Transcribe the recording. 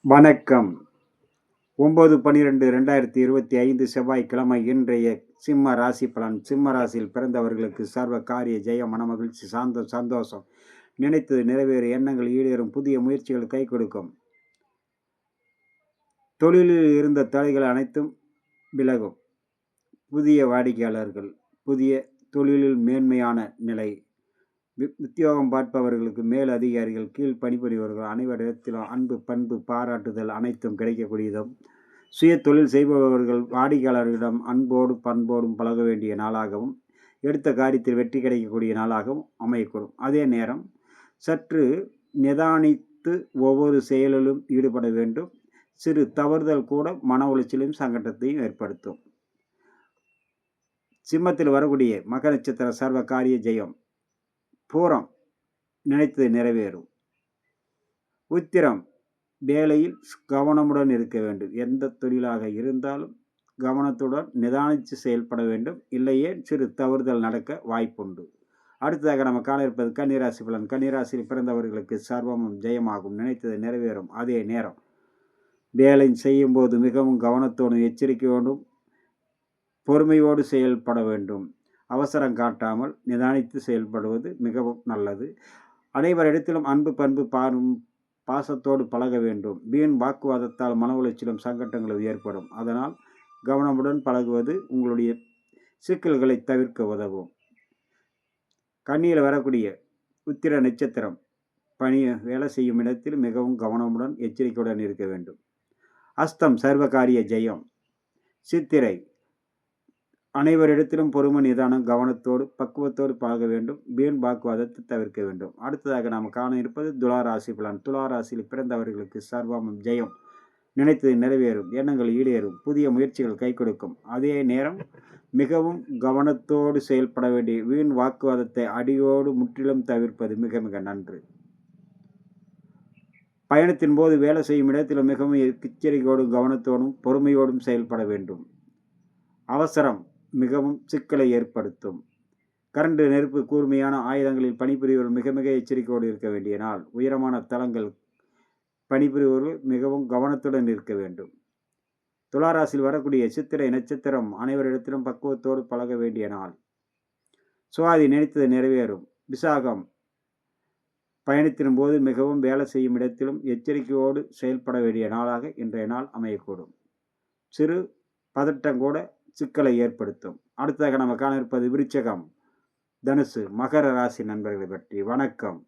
வணக்கம். 9/12/2025 செவ்வாய்க்கிழமை. இன்றைய சிம்ம ராசி பலன். சிம்ம ராசியில் பிறந்தவர்களுக்கு சர்வ காரிய ஜெயம், மனமகிழ்ச்சி, சாந்தம், சந்தோஷம், நினைத்தது நிறைவேறும், எண்ணங்கள் ஈடேறும், புதிய முயற்சிகள் கை கொடுக்கும், தொழிலில் இருந்த தடைகள் அனைத்தும் விலகும், புதிய வாடிக்கையாளர்கள், புதிய தொழிலில் மேன்மையான நிலை, உத்தியோகம் பார்ப்பவர்களுக்கு மேல் அதிகாரிகள், கீழ் பணிபுரிபவர்கள் அனைவரிடத்திலும் அன்பு, பண்பு, பாராட்டுதல் அனைத்தும் கிடைக்கக்கூடியதும், சுய தொழில் செய்பவர்கள் வாடிக்கையாளர்களிடம் அன்போடு பண்போடும் பழக வேண்டிய நாளாகவும், எடுத்த காரியத்தில் வெற்றி கிடைக்கக்கூடிய நாளாகவும் அமையக்கூடும். அதே நேரம் சற்று நிதானித்து ஒவ்வொரு செயலிலும் ஈடுபட வேண்டும். சிறு தவறுதல் கூட மன உளைச்சலையும் சங்கடத்தையும் ஏற்படுத்தும். சிம்மத்தில் வரக்கூடிய மக நட்சத்திர சர்வ காரிய ஜெயம். பூரம் நினைத்தது நிறைவேறும். உத்திரம் வேலையில் கவனமுடன் இருக்க வேண்டும். எந்த தொழிலாக இருந்தாலும் கவனத்துடன் நிதானித்து செயல்பட வேண்டும். இல்லையே சிறு தவறுதல் நடக்க வாய்ப்புண்டு. அடுத்ததாக நம்ம காண இருப்பது கன்னிராசி பலன். கன்னிராசியில் பிறந்தவர்களுக்கு சர்வமும் ஜெயமாகும், நினைத்தது நிறைவேறும். அதே நேரம் வேலை செய்யும் போது மிகவும் கவனத்தோடும் எச்சரிக்கையோடும் பொறுமையோடு செயல்பட வேண்டும். அவசரம் காட்டாமல் நிதானித்து செயல்படுவது மிகவும் நல்லது. அனைவரிடத்திலும் அன்பு, பண்பு, பாசத்தோடு பழக வேண்டும். வீண் வாக்குவாதத்தால் மன உளைச்சலும் சங்கடங்களும் ஏற்படும். அதனால் கவனமுடன் பழகுவது உங்களுடைய சிக்கல்களை தவிர்க்க உதவும். கன்னியில் வரக்கூடிய உத்திர நட்சத்திரம் வேலை செய்யும் இடத்தில் மிகவும் கவனமுடன் எச்சரிக்கையுடன் இருக்க வேண்டும். அஸ்தம் சர்வகாரிய ஜெயம். சித்திரை அனைவரிடத்திலும் பொறுமை, நிதானம், கவனத்தோடு பக்குவத்தோடு பழக வேண்டும். வீண் வாக்குவாதத்தை தவிர்க்க வேண்டும். அடுத்ததாக நாம் காண இருப்பது துலா ராசி பலன். துலா ராசியில் பிறந்தவர்களுக்கு சர்வமும் ஜெயம், நினைத்தது நிறைவேறும், எண்ணங்கள் ஈடேறும், புதிய முயற்சிகள் கை கொடுக்கும். அதே நேரம் மிகவும் கவனத்தோடு செயல்பட வேண்டிய. வீண் வாக்குவாதத்தை அடியோடு முற்றிலும் தவிர்ப்பது மிக மிக நன்று. பயணத்தின் போது வேலை செய்யும் இடத்தில் மிகவும் எச்சரிக்கையோடும் கவனத்தோடும் பொறுமையோடும் செயல்பட வேண்டும். அவசரம் மிகவும் சிக்கலை ஏற்படுத்தும். கரண்டு, நெருப்பு, கூர்மையான ஆயுதங்களில் பணிபுரிவர்கள் மிக மிக எச்சரிக்கையோடு இருக்க வேண்டிய நாள். உயரமான தளங்கள் பணிபுரிவர்கள் மிகவும் கவனத்துடன் இருக்க வேண்டும். துளாராசியில் வரக்கூடிய சித்திரை நட்சத்திரம் அனைவரிடத்திலும் பக்குவத்தோடு பழக வேண்டிய நாள். சுவாதி நினைத்தது நிறைவேறும். விசாகம் பயணத்தின் போது மிகவும் வேலை செய்யும் இடத்திலும் எச்சரிக்கையோடு செயல்பட வேண்டிய நாளாக இன்றைய நாள் அமையக்கூடும். சிறு பதட்டம் கூட சிக்கலை ஏற்படுத்தும். அடுத்ததாக நம்ம காண இருப்பது விருச்சகம், தனுசு, மகர ராசி நண்பர்களை பற்றி. வணக்கம்.